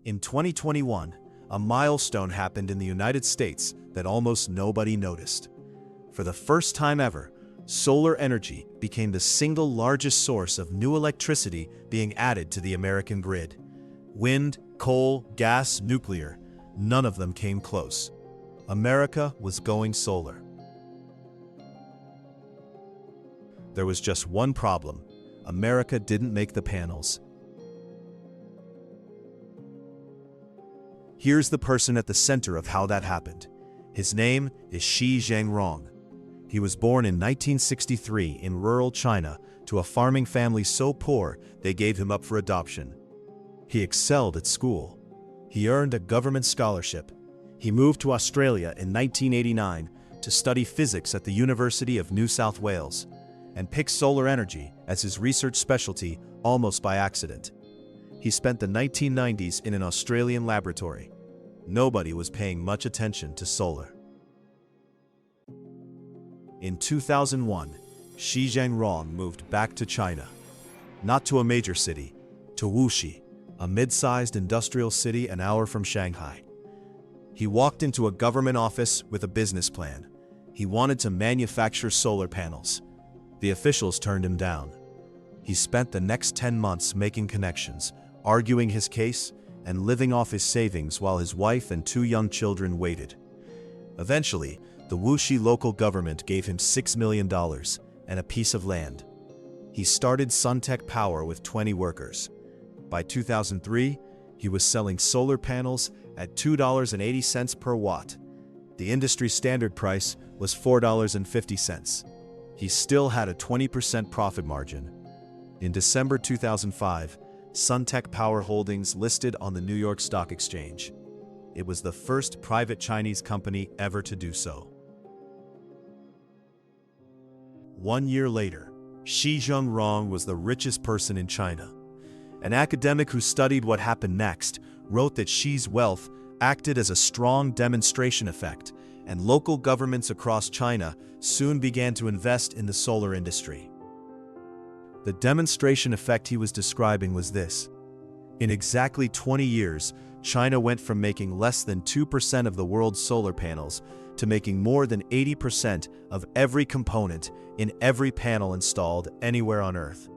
In 2021, a milestone happened in the United States that almost nobody noticed. For the first time ever, solar energy became the single largest source of new electricity being added to the American grid. Wind, coal, gas, nuclear, none of them came close. America was going solar. There was just one problem. America didn't make the panels. Here's the person at the center of how that happened. His name is Shi Zhangrong. He was born in 1963 in rural China to a farming family so poor they gave him up for adoption. He excelled at school. He earned a government scholarship. He moved to Australia in 1989 to study physics at the University of New South Wales and picked solar energy as his research specialty almost by accident. He spent the 1990s in an Australian laboratory. Nobody was paying much attention to solar. In 2001, Shi Zhangrong moved back to China. Not to a major city, to Wuxi, a mid-sized industrial city an hour from Shanghai. He walked into a government office with a business plan. He wanted to manufacture solar panels. The officials turned him down. He spent the next 10 months making connections, arguing his case, and living off his savings while his wife and 2 young children waited. Eventually, the Wuxi local government gave him $6 million and a piece of land. He started Suntech Power with 20 workers. By 2003, he was selling solar panels at $2.80 per watt. The industry standard price was $4.50. He still had a 20% profit margin. In December 2005, Suntech Power Holdings listed on the New York Stock Exchange. It was the first private Chinese company ever to do so. 1 year later, Shi Zhangrong was the richest person in China. An academic who studied what happened next wrote that Shi's wealth acted as a strong demonstration effect, and local governments across China soon began to invest in the solar industry. The demonstration effect he was describing was this. In exactly 20 years, China went from making less than 2% of the world's solar panels to making more than 80% of every component in every panel installed anywhere on Earth.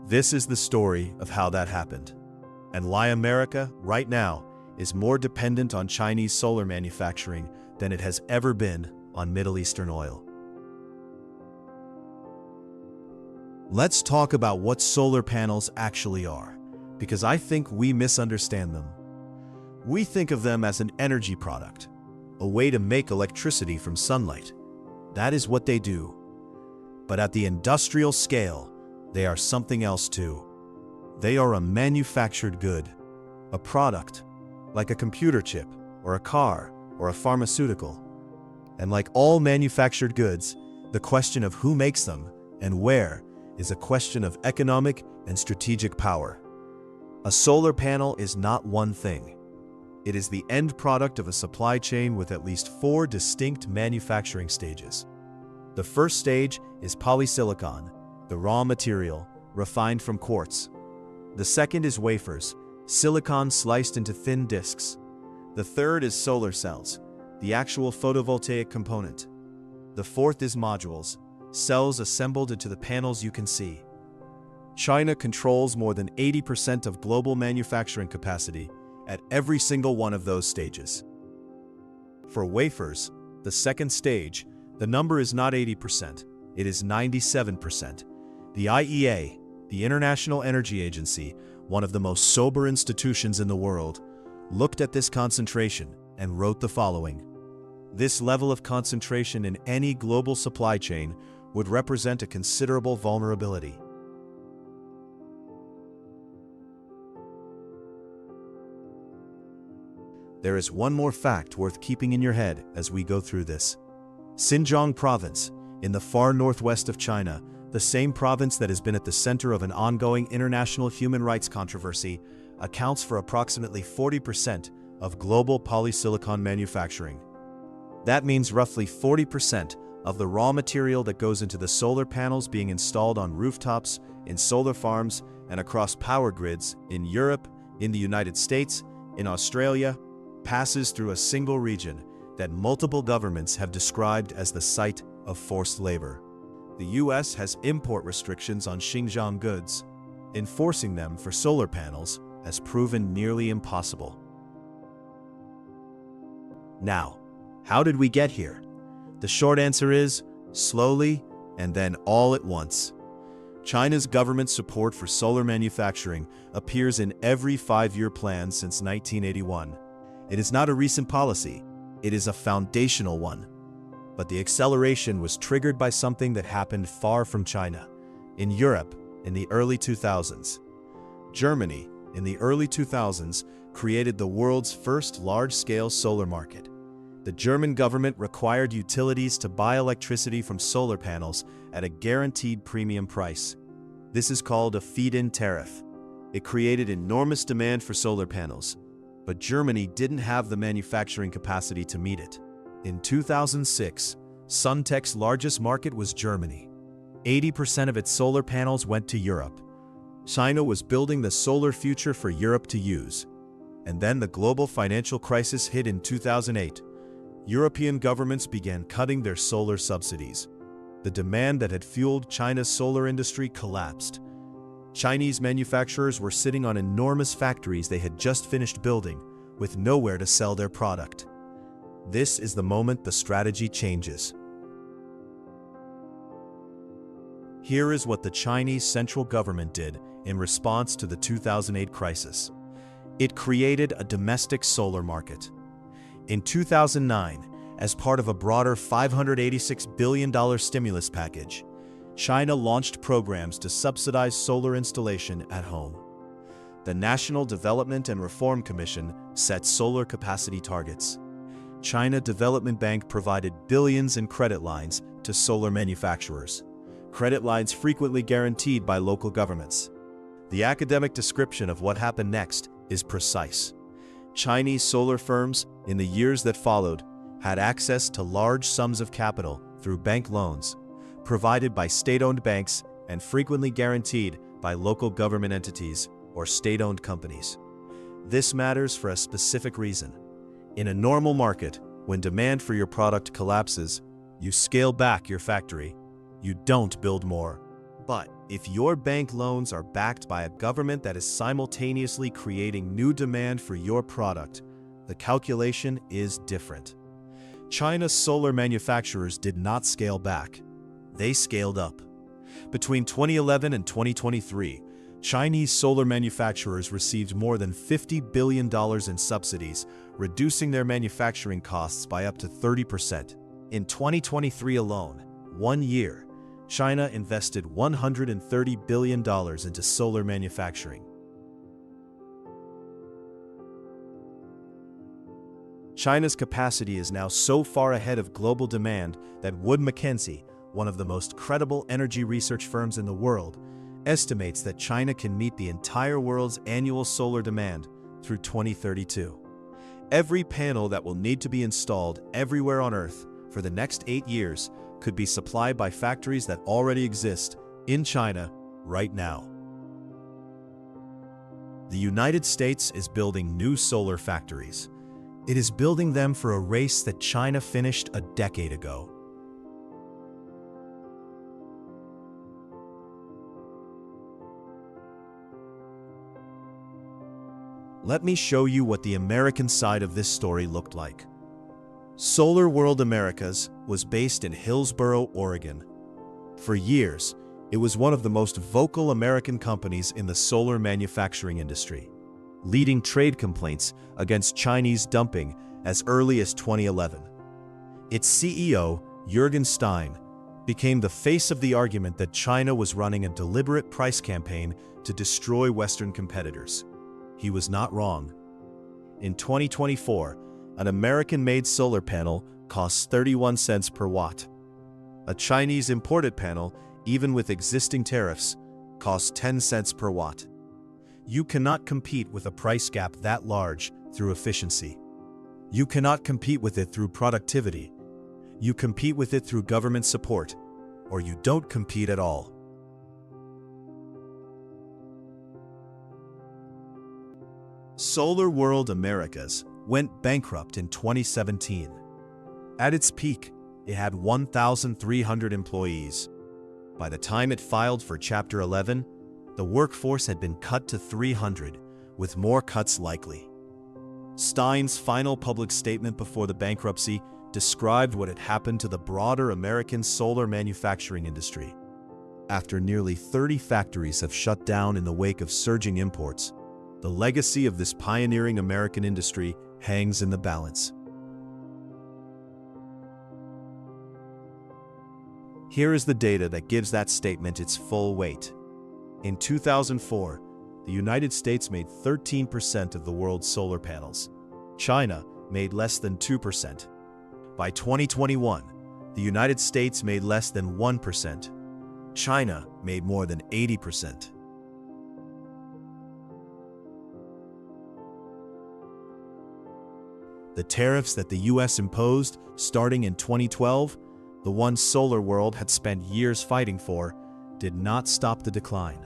This is the story of how that happened, and why America, right now, is more dependent on Chinese solar manufacturing than it has ever been on Middle Eastern oil. Let's talk about what solar panels actually are, because I think we misunderstand them. We think of them as an energy product, a way to make electricity from sunlight. That is what they do. But at the industrial scale, they are something else too. They are a manufactured good, a product, like a computer chip, or a car, or a pharmaceutical. And like all manufactured goods, the question of who makes them and where is a question of economic and strategic power. A solar panel is not one thing. It is the end product of a supply chain with at least 4 distinct manufacturing stages. The first stage is polysilicon, the raw material, refined from quartz. The second is wafers, silicon sliced into thin disks. The third is solar cells, the actual photovoltaic component. The fourth is modules, cells assembled into the panels you can see. China controls more than 80% of global manufacturing capacity at every single one of those stages. For wafers, the second stage, the number is not 80%, it is 97%. The IEA, the International Energy Agency, one of the most sober institutions in the world, looked at this concentration and wrote the following. This level of concentration in any global supply chain would represent a considerable vulnerability. There is one more fact worth keeping in your head as we go through this. Xinjiang Province, in the far northwest of China, the same province that has been at the center of an ongoing international human rights controversy, accounts for approximately 40% of global polysilicon manufacturing. That means roughly 40% of the raw material that goes into the solar panels being installed on rooftops, in solar farms, and across power grids in Europe, in the United States, in Australia, passes through a single region that multiple governments have described as the site of forced labor. The US has import restrictions on Xinjiang goods. Enforcing them for solar panels has proven nearly impossible. Now, how did we get here? The short answer is slowly and then all at once. China's government support for solar manufacturing appears in every 5-year plan since 1981. It is not a recent policy, it is a foundational one. But the acceleration was triggered by something that happened far from China, in Europe in the early 2000s. Germany, in the early 2000s, created the world's first large-scale solar market. The German government required utilities to buy electricity from solar panels at a guaranteed premium price. This is called a feed-in tariff. It created enormous demand for solar panels, but Germany didn't have the manufacturing capacity to meet it. In 2006, Suntech's largest market was Germany. 80% of its solar panels went to Europe. China was building the solar future for Europe to use. And then the global financial crisis hit in 2008. European governments began cutting their solar subsidies. The demand that had fueled China's solar industry collapsed. Chinese manufacturers were sitting on enormous factories they had just finished building, with nowhere to sell their product. This is the moment the strategy changes. Here is what the Chinese central government did in response to the 2008 crisis. It created a domestic solar market. In 2009, as part of a broader $586 billion stimulus package, China launched programs to subsidize solar installation at home. The National Development and Reform Commission set solar capacity targets. China Development Bank provided billions in credit lines to solar manufacturers. Credit lines frequently guaranteed by local governments. The academic description of what happened next is precise. Chinese solar firms, in the years that followed, had access to large sums of capital through bank loans, provided by state-owned banks and frequently guaranteed by local government entities or state-owned companies. This matters for a specific reason. In a normal market, when demand for your product collapses, you scale back your factory. You don't build more. But if your bank loans are backed by a government that is simultaneously creating new demand for your product, the calculation is different. China's solar manufacturers did not scale back. They scaled up. Between 2011 and 2023, Chinese solar manufacturers received more than $50 billion in subsidies, reducing their manufacturing costs by up to 30%. In 2023 alone, 1 year, China invested $130 billion into solar manufacturing. China's capacity is now so far ahead of global demand that Wood Mackenzie, one of the most credible energy research firms in the world, estimates that China can meet the entire world's annual solar demand through 2032. Every panel that will need to be installed everywhere on Earth for the next 8 years could be supplied by factories that already exist in China right now. The United States is building new solar factories. It is building them for a race that China finished a decade ago. Let me show you what the American side of this story looked like. SolarWorld Americas was based in Hillsboro, Oregon. For years, it was one of the most vocal American companies in the solar manufacturing industry, leading trade complaints against Chinese dumping as early as 2011. Its CEO, Juergen Stein, became the face of the argument that China was running a deliberate price campaign to destroy Western competitors. He was not wrong. In 2024, an American-made solar panel costs 31 cents per watt. A Chinese imported panel, even with existing tariffs, costs 10 cents per watt. You cannot compete with a price gap that large through efficiency. You cannot compete with it through productivity. You compete with it through government support, or you don't compete at all. SolarWorld Americas went bankrupt in 2017. At its peak, it had 1,300 employees. By the time it filed for Chapter 11, the workforce had been cut to 300, with more cuts likely. Stein's final public statement before the bankruptcy described what had happened to the broader American solar manufacturing industry. After nearly 30 factories have shut down in the wake of surging imports, the legacy of this pioneering American industry hangs in the balance. Here is the data that gives that statement its full weight. In 2004, the United States made 13% of the world's solar panels. China made less than 2%. By 2021, the United States made less than 1%. China made more than 80%. The tariffs that the US imposed starting in 2012, the ones SolarWorld had spent years fighting for, did not stop the decline.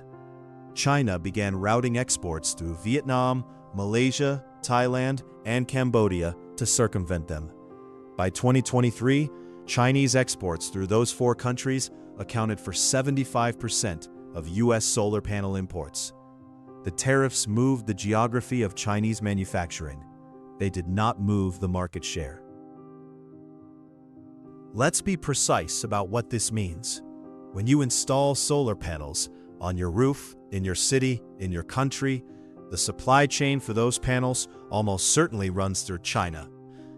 China began routing exports through Vietnam, Malaysia, Thailand, and Cambodia to circumvent them. By 2023, Chinese exports through those four countries accounted for 75% of US solar panel imports. The tariffs moved the geography of Chinese manufacturing. They did not move the market share. Let's be precise about what this means. When you install solar panels on your roof, in your city, in your country, the supply chain for those panels almost certainly runs through China,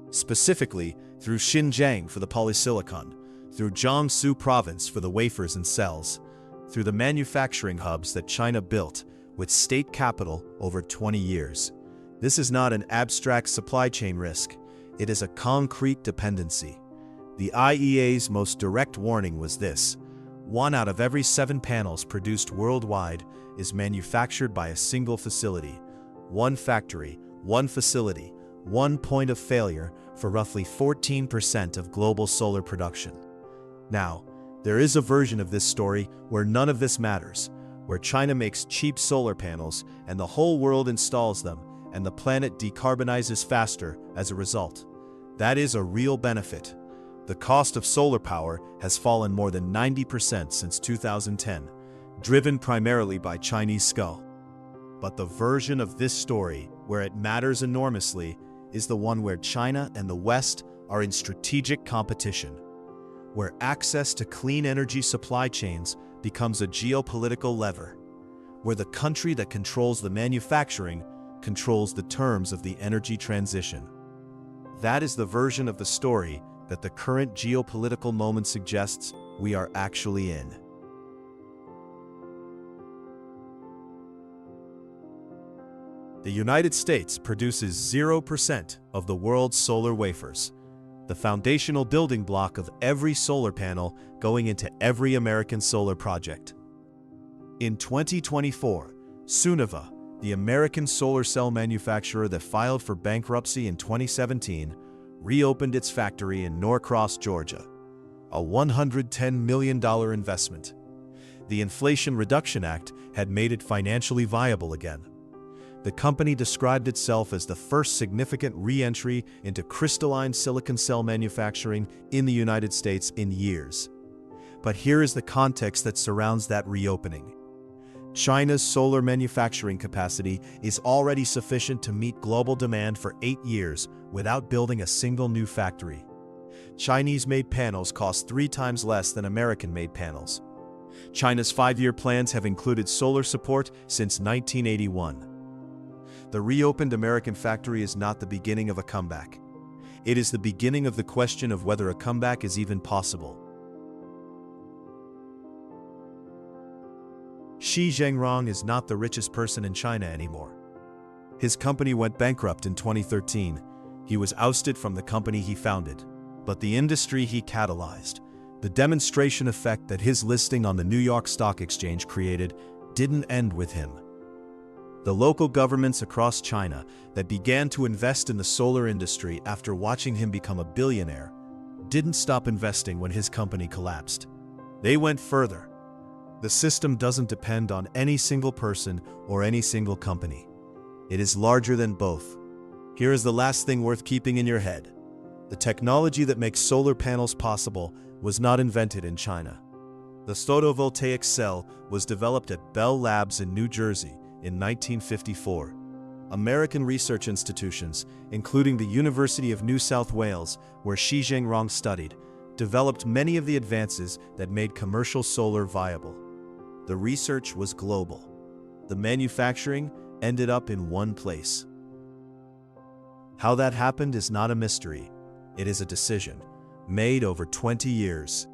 specifically through Xinjiang for the polysilicon, through Jiangsu province for the wafers and cells, through the manufacturing hubs that China built with state capital over 20 years. This is not an abstract supply chain risk. It is a concrete dependency. The IEA's most direct warning was this: 1 out of every 7 panels produced worldwide is manufactured by a single facility. One factory, one facility, one point of failure for roughly 14% of global solar production. Now, there is a version of this story where none of this matters, where China makes cheap solar panels and the whole world installs them, and the planet decarbonizes faster as a result. That is a real benefit. The cost of solar power has fallen more than 90% since 2010, driven primarily by Chinese scale. But the version of this story where it matters enormously is the one where China and the West are in strategic competition, where access to clean energy supply chains becomes a geopolitical lever, where the country that controls the manufacturing controls the terms of the energy transition. That is the version of the story that the current geopolitical moment suggests we are actually in. The United States produces 0% of the world's solar wafers, the foundational building block of every solar panel going into every American solar project. In 2024, Sunnova, the American solar cell manufacturer that filed for bankruptcy in 2017, reopened its factory in Norcross, Georgia, a $110 million investment. The Inflation Reduction Act had made it financially viable again. The company described itself as the first significant re-entry into crystalline silicon cell manufacturing in the United States in years. But here is the context that surrounds that reopening. China's solar manufacturing capacity is already sufficient to meet global demand for 8 years without building a single new factory. Chinese-made panels cost 3 times less than American-made panels. China's 5-year plans have included solar support since 1981. The reopened American factory is not the beginning of a comeback. It is the beginning of the question of whether a comeback is even possible. Xi Jinping is not the richest person in China anymore. His company went bankrupt in 2013. He was ousted from the company he founded. But the industry he catalyzed, the demonstration effect that his listing on the New York Stock Exchange created, didn't end with him. The local governments across China that began to invest in the solar industry after watching him become a billionaire didn't stop investing when his company collapsed. They went further. The system doesn't depend on any single person or any single company. It is larger than both. Here is the last thing worth keeping in your head. The technology that makes solar panels possible was not invented in China. The photovoltaic cell was developed at Bell Labs in New Jersey in 1954. American research institutions, including the University of New South Wales, where Xi Jinping studied, developed many of the advances that made commercial solar viable. The research was global. The manufacturing ended up in one place. How that happened is not a mystery. It is a decision made over 20 years.